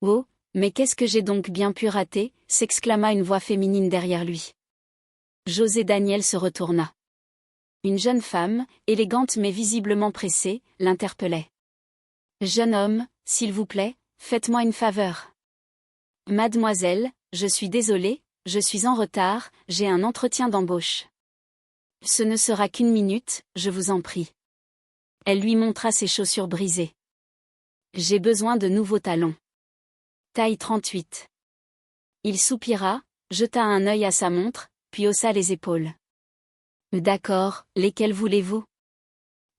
Oh, mais qu'est-ce que j'ai donc bien pu rater, s'exclama une voix féminine derrière lui. José Daniel se retourna. Une jeune femme, élégante mais visiblement pressée, l'interpellait. Jeune homme, s'il vous plaît, faites-moi une faveur. Mademoiselle, je suis désolée, je suis en retard, j'ai un entretien d'embauche. Ce ne sera qu'une minute, je vous en prie. Elle lui montra ses chaussures brisées. J'ai besoin de nouveaux talons. Taille 38. Il soupira, jeta un œil à sa montre, puis haussa les épaules. D'accord, lesquels voulez-vous?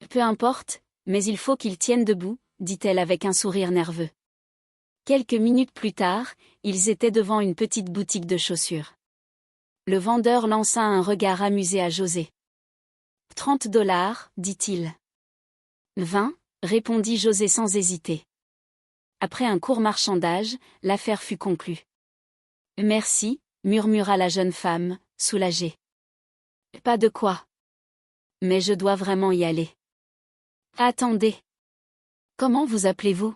Peu importe, mais il faut qu'ils tiennent debout, dit-elle avec un sourire nerveux. Quelques minutes plus tard, ils étaient devant une petite boutique de chaussures. Le vendeur lança un regard amusé à José. 30 $, dit-il. 20, répondit José sans hésiter. Après un court marchandage, l'affaire fut conclue. Merci, murmura la jeune femme, soulagée. Pas de quoi. Mais je dois vraiment y aller. Attendez. Comment vous appelez-vous?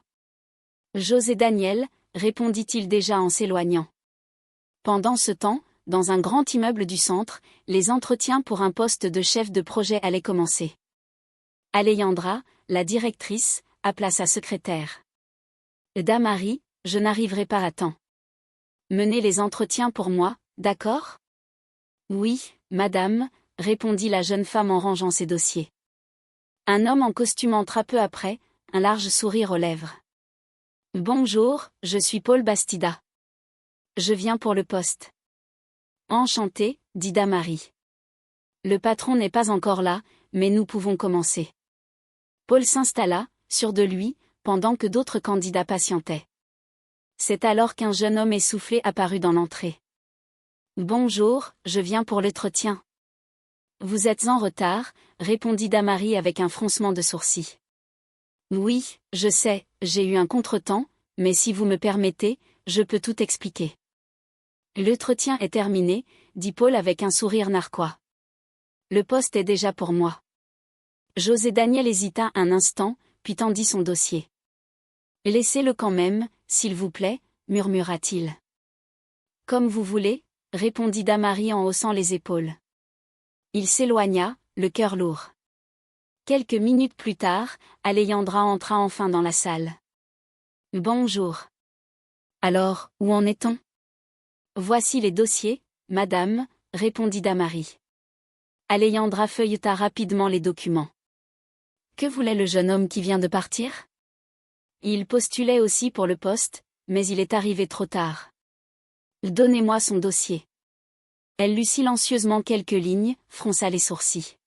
José Daniel, répondit-il déjà en s'éloignant. Pendant ce temps, dans un grand immeuble du centre, les entretiens pour un poste de chef de projet allaient commencer. Alejandra, la directrice, appela sa secrétaire. Damari, je n'arriverai pas à temps. Menez les entretiens pour moi, d'accord? Oui, madame, répondit la jeune femme en rangeant ses dossiers. Un homme en costume entra peu après, un large sourire aux lèvres. Bonjour, je suis Paul Bastida. Je viens pour le poste. Enchanté, dit Damari. Le patron n'est pas encore là, mais nous pouvons commencer. Paul s'installa, sûr de lui, pendant que d'autres candidats patientaient. C'est alors qu'un jeune homme essoufflé apparut dans l'entrée. Bonjour, je viens pour l'entretien. Vous êtes en retard, répondit Damari avec un froncement de sourcils. Oui, je sais, j'ai eu un contretemps, mais si vous me permettez, je peux tout expliquer. L'entretien est terminé, dit Paul avec un sourire narquois. Le poste est déjà pour moi. José Daniel hésita un instant, puis tendit son dossier. Laissez-le quand même, s'il vous plaît, murmura-t-il. Comme vous voulez, répondit Damari en haussant les épaules. Il s'éloigna, le cœur lourd. Quelques minutes plus tard, Alejandra entra enfin dans la salle. Bonjour. Alors, où en est-on? Voici les dossiers, madame, répondit Damari. Alejandra feuilleta rapidement les documents. Que voulait le jeune homme qui vient de partir? Il postulait aussi pour le poste, mais il est arrivé trop tard. Donnez-moi son dossier. Elle lut silencieusement quelques lignes, fronça les sourcils.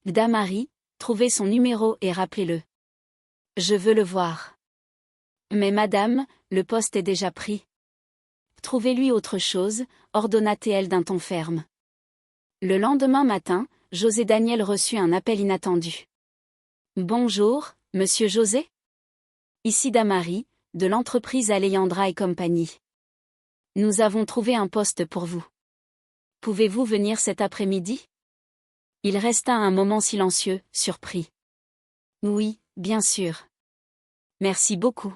Damari, trouvez son numéro et rappelez-le. Je veux le voir. Mais madame, le poste est déjà pris. Trouvez-lui autre chose, ordonna-t-elle d'un ton ferme. Le lendemain matin, José Daniel reçut un appel inattendu. Bonjour, monsieur José? Ici Damari, de l'entreprise Alejandra et compagnie. Nous avons trouvé un poste pour vous. Pouvez-vous venir cet après-midi? Il resta un moment silencieux, surpris. Oui, bien sûr. Merci beaucoup.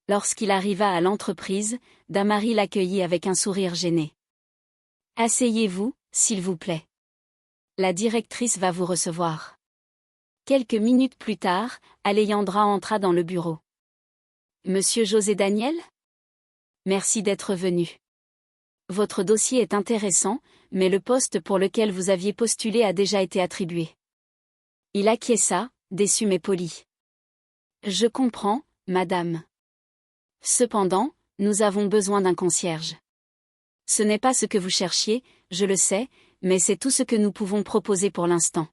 Lorsqu'il arriva à l'entreprise, Damari l'accueillit avec un sourire gêné. Asseyez-vous, s'il vous plaît. La directrice va vous recevoir. Quelques minutes plus tard, Alejandra entra dans le bureau. Monsieur José Daniel? Merci d'être venu. Votre dossier est intéressant, mais le poste pour lequel vous aviez postulé a déjà été attribué. Il acquiesça, déçu mais poli. Je comprends, madame. Cependant, nous avons besoin d'un concierge. Ce n'est pas ce que vous cherchiez, je le sais, mais c'est tout ce que nous pouvons proposer pour l'instant.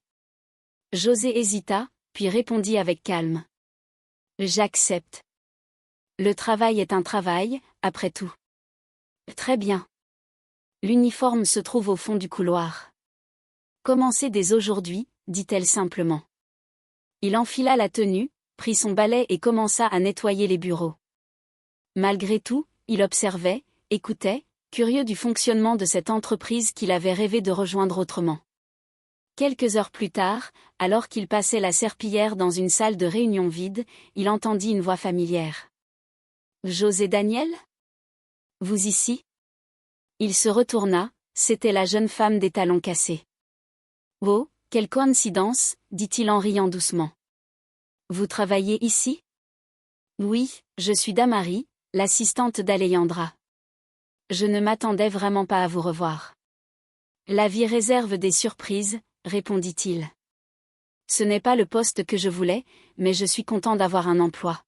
José hésita, puis répondit avec calme. J'accepte. Le travail est un travail, après tout. Très bien. L'uniforme se trouve au fond du couloir. Commencez dès aujourd'hui, dit-elle simplement. Il enfila la tenue, prit son balai et commença à nettoyer les bureaux. Malgré tout, il observait, écoutait, curieux du fonctionnement de cette entreprise qu'il avait rêvé de rejoindre autrement. Quelques heures plus tard, alors qu'il passait la serpillière dans une salle de réunion vide, il entendit une voix familière. José Daniel? Vous ici? Il se retourna, c'était la jeune femme des talons cassés. Oh, quelle coïncidence, dit-il en riant doucement. Vous travaillez ici? Oui, je suis Damari, l'assistante d'Alejandra. Je ne m'attendais vraiment pas à vous revoir. La vie réserve des surprises, répondit-il. Ce n'est pas le poste que je voulais, mais je suis content d'avoir un emploi.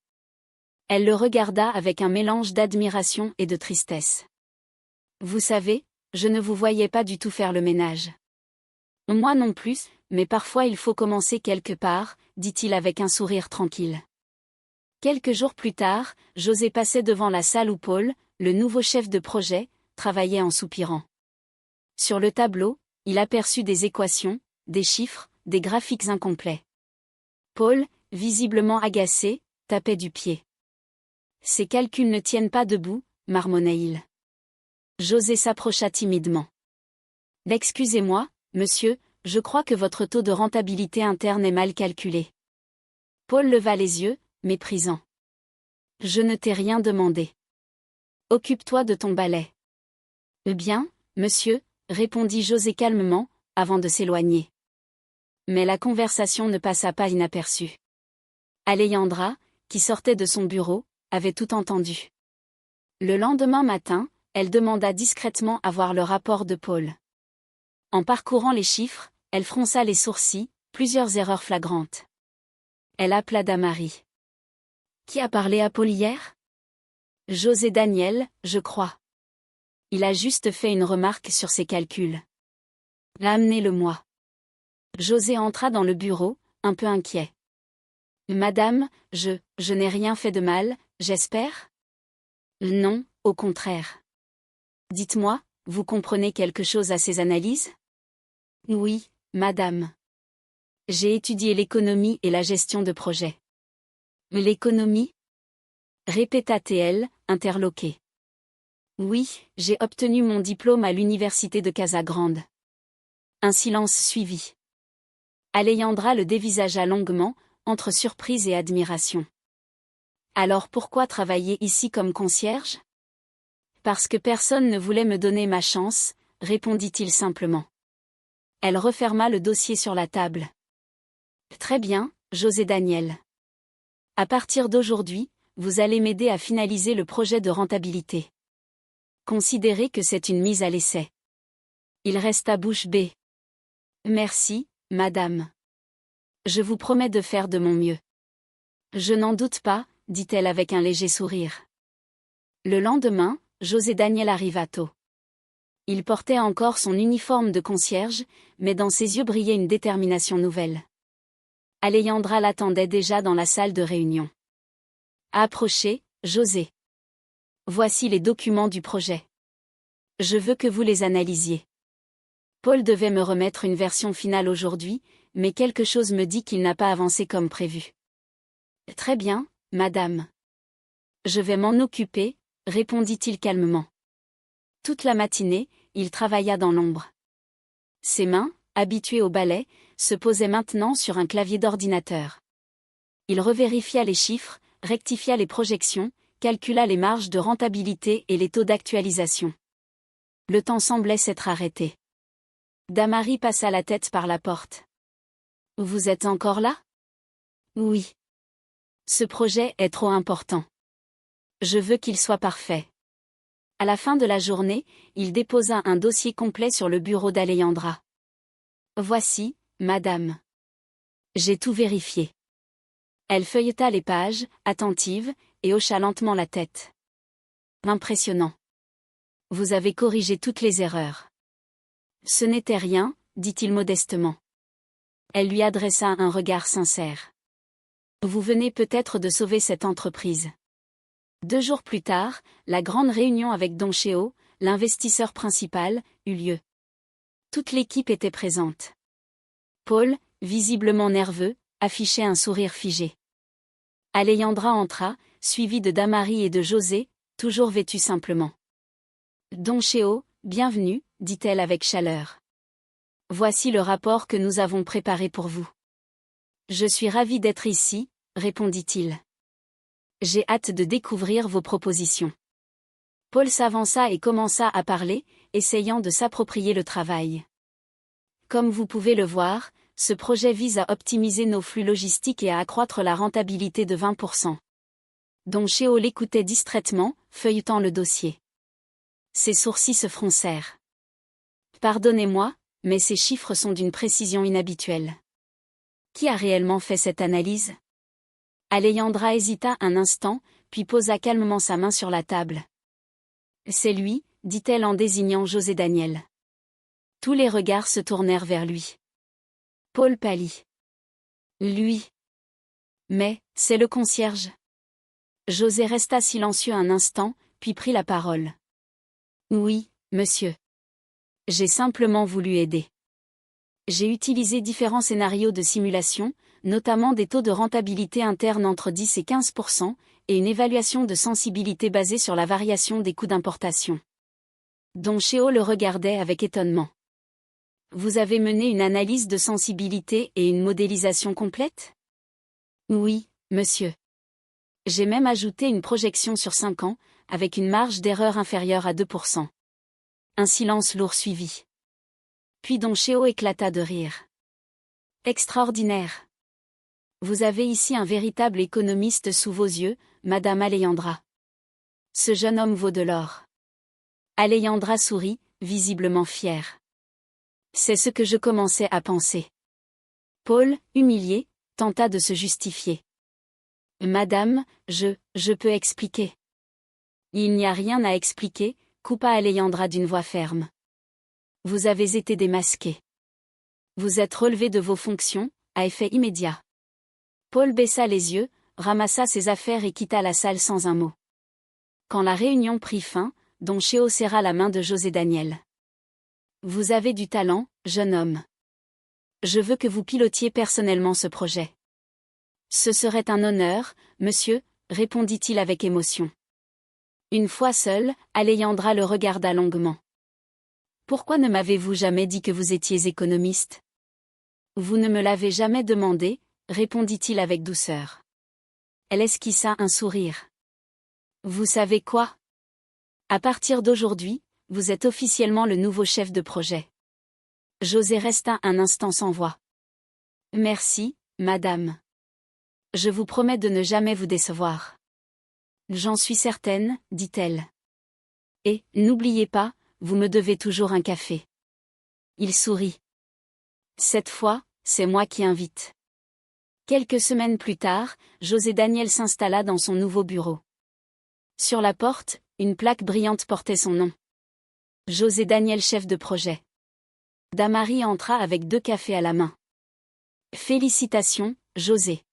Elle le regarda avec un mélange d'admiration et de tristesse. Vous savez, je ne vous voyais pas du tout faire le ménage. Moi non plus, mais parfois il faut commencer quelque part, dit-il avec un sourire tranquille. Quelques jours plus tard, José passait devant la salle où Paul, le nouveau chef de projet, travaillait en soupirant. Sur le tableau, il aperçut des équations, des chiffres, des graphiques incomplets. Paul, visiblement agacé, tapait du pied. Ces calculs ne tiennent pas debout, marmonnait-il. José s'approcha timidement. Excusez-moi, monsieur, je crois que votre taux de rentabilité interne est mal calculé. Paul leva les yeux, méprisant. Je ne t'ai rien demandé. Occupe-toi de ton balai. Bien, monsieur, répondit José calmement, avant de s'éloigner. Mais la conversation ne passa pas inaperçue. Alejandra, qui sortait de son bureau, avait tout entendu. Le lendemain matin, elle demanda discrètement à voir le rapport de Paul. En parcourant les chiffres, elle fronça les sourcils, plusieurs erreurs flagrantes. Elle appela Damari. Qui a parlé à Paul hier? José Daniel, je crois. Il a juste fait une remarque sur ses calculs. Amenez-le-moi. José entra dans le bureau, un peu inquiet. Madame, je n'ai rien fait de mal, j'espère? Non, au contraire. Dites-moi, vous comprenez quelque chose à ces analyses? Oui, madame. J'ai étudié l'économie et la gestion de projet. L'économie? Répéta-t-elle, interloquée. Oui, j'ai obtenu mon diplôme à l'université de Casagrande. Un silence suivit. Alejandra le dévisagea longuement, entre surprise et admiration. Alors pourquoi travailler ici comme concierge? Parce que personne ne voulait me donner ma chance, répondit-il simplement. Elle referma le dossier sur la table. Très bien, José Daniel. À partir d'aujourd'hui, vous allez m'aider à finaliser le projet de rentabilité. Considérez que c'est une mise à l'essai. Il resta bouche bée. Merci, madame. Je vous promets de faire de mon mieux. Je n'en doute pas, dit-elle avec un léger sourire. Le lendemain, José Daniel arriva tôt. Il portait encore son uniforme de concierge, mais dans ses yeux brillait une détermination nouvelle. Alejandra l'attendait déjà dans la salle de réunion. Approchez, José. Voici les documents du projet. Je veux que vous les analysiez. Paul devait me remettre une version finale aujourd'hui, mais quelque chose me dit qu'il n'a pas avancé comme prévu. Très bien, madame. Je vais m'en occuper, répondit-il calmement. Toute la matinée, il travailla dans l'ombre. Ses mains, habituées au balai, se posaient maintenant sur un clavier d'ordinateur. Il revérifia les chiffres, rectifia les projections, calcula les marges de rentabilité et les taux d'actualisation. Le temps semblait s'être arrêté. Damari passa la tête par la porte. Vous êtes encore là? Oui. Ce projet est trop important. Je veux qu'il soit parfait. À la fin de la journée, il déposa un dossier complet sur le bureau d'Alejandra. Voici, madame. J'ai tout vérifié. Elle feuilleta les pages, attentive, et hocha lentement la tête. Impressionnant. Vous avez corrigé toutes les erreurs. Ce n'était rien, dit-il modestement. Elle lui adressa un regard sincère. Vous venez peut-être de sauver cette entreprise. 2 jours plus tard, la grande réunion avec Don Cheo, l'investisseur principal, eut lieu. Toute l'équipe était présente. Paul, visiblement nerveux, affichait un sourire figé. Alejandra entra, suivie de Damari et de José, toujours vêtus simplement. Don Cheo, bienvenue, dit-elle avec chaleur. Voici le rapport que nous avons préparé pour vous. Je suis ravi d'être ici, répondit-il. J'ai hâte de découvrir vos propositions. Paul s'avança et commença à parler, essayant de s'approprier le travail. Comme vous pouvez le voir, ce projet vise à optimiser nos flux logistiques et à accroître la rentabilité de 20%. Don Chéo l'écoutait distraitement, feuilletant le dossier. Ses sourcils se froncèrent. Pardonnez-moi, mais ces chiffres sont d'une précision inhabituelle. Qui a réellement fait cette analyse? Alejandra hésita un instant, puis posa calmement sa main sur la table. C'est lui, dit-elle en désignant José Daniel. Tous les regards se tournèrent vers lui. Paul pâlit. Lui. Mais, c'est le concierge. José resta silencieux un instant, puis prit la parole. Oui, monsieur. J'ai simplement voulu aider. J'ai utilisé différents scénarios de simulation, notamment des taux de rentabilité interne entre 10 et 15%, et une évaluation de sensibilité basée sur la variation des coûts d'importation. Don Chéo le regardait avec étonnement. Vous avez mené une analyse de sensibilité et une modélisation complète? Oui, monsieur. J'ai même ajouté une projection sur 5 ans, avec une marge d'erreur inférieure à 2%. Un silence lourd suivit. Puis Don Chéo éclata de rire. Extraordinaire. Vous avez ici un véritable économiste sous vos yeux, Madame Alejandra. Ce jeune homme vaut de l'or. Alejandra sourit, visiblement fière. C'est ce que je commençais à penser. Paul, humilié, tenta de se justifier. Madame, je peux expliquer. Il n'y a rien à expliquer, coupa Alejandra d'une voix ferme. Vous avez été démasqué. Vous êtes relevé de vos fonctions, à effet immédiat. Paul baissa les yeux, ramassa ses affaires et quitta la salle sans un mot. Quand la réunion prit fin, Don Chéo serra la main de José Daniel. Vous avez du talent, jeune homme. Je veux que vous pilotiez personnellement ce projet. Ce serait un honneur, monsieur, répondit-il avec émotion. Une fois seul, Alejandra le regarda longuement. Pourquoi ne m'avez-vous jamais dit que vous étiez économiste? Vous ne me l'avez jamais demandé, répondit-il avec douceur. Elle esquissa un sourire. Vous savez quoi? À partir d'aujourd'hui, vous êtes officiellement le nouveau chef de projet. José resta un instant sans voix. Merci, madame. Je vous promets de ne jamais vous décevoir. J'en suis certaine, dit-elle. Et, n'oubliez pas, vous me devez toujours un café. Il sourit. Cette fois, c'est moi qui invite. Quelques semaines plus tard, José Daniel s'installa dans son nouveau bureau. Sur la porte, une plaque brillante portait son nom. José Daniel, chef de projet. Damari entra avec 2 cafés à la main. Félicitations, José.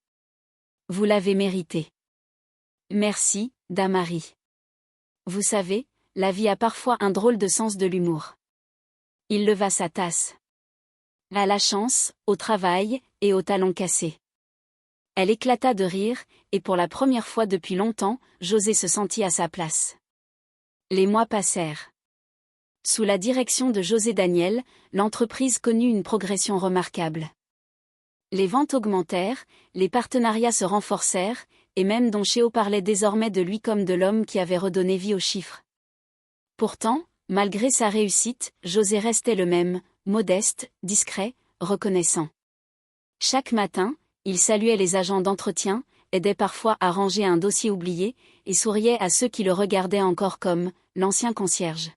Vous l'avez mérité. Merci, Damari. Vous savez, la vie a parfois un drôle de sens de l'humour. Il leva sa tasse. À la chance, au travail, et au talon cassé. Elle éclata de rire, et pour la première fois depuis longtemps, José se sentit à sa place. Les mois passèrent. Sous la direction de José Daniel, l'entreprise connut une progression remarquable. Les ventes augmentèrent, les partenariats se renforcèrent, et même Don Chéo parlait désormais de lui comme de l'homme qui avait redonné vie aux chiffres. Pourtant, malgré sa réussite, José restait le même, modeste, discret, reconnaissant. Chaque matin, il saluait les agents d'entretien, aidait parfois à ranger un dossier oublié, et souriait à ceux qui le regardaient encore comme l'ancien concierge.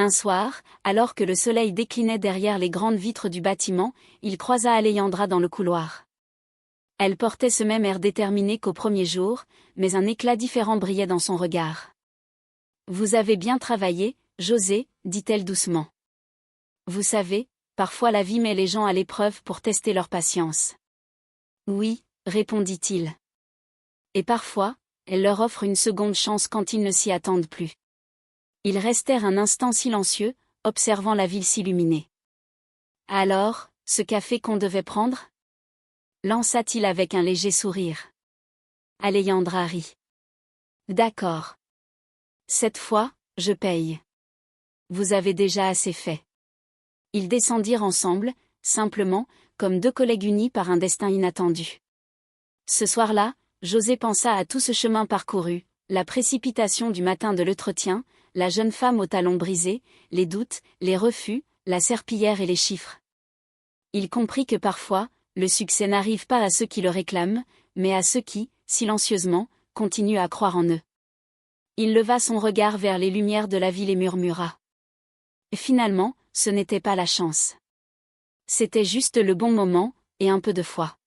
Un soir, alors que le soleil déclinait derrière les grandes vitres du bâtiment, il croisa Alejandra dans le couloir. Elle portait ce même air déterminé qu'au premier jour, mais un éclat différent brillait dans son regard. « Vous avez bien travaillé, José, dit-elle doucement. Vous savez, parfois la vie met les gens à l'épreuve pour tester leur patience. Oui, répondit-il. Et parfois, elle leur offre une seconde chance quand ils ne s'y attendent plus. Ils restèrent un instant silencieux, observant la ville s'illuminer. Alors, ce café qu'on devait prendre? Lança-t-il avec un léger sourire. Alejandra rit. D'accord. Cette fois, je paye. Vous avez déjà assez fait. Ils descendirent ensemble, simplement, comme 2 collègues unis par un destin inattendu. Ce soir-là, José pensa à tout ce chemin parcouru, la précipitation du matin de l'entretien, la jeune femme aux talons brisés, les doutes, les refus, la serpillière et les chiffres. Il comprit que parfois, le succès n'arrive pas à ceux qui le réclament, mais à ceux qui, silencieusement, continuent à croire en eux. Il leva son regard vers les lumières de la ville et murmura. Finalement, ce n'était pas la chance. C'était juste le bon moment, et un peu de foi.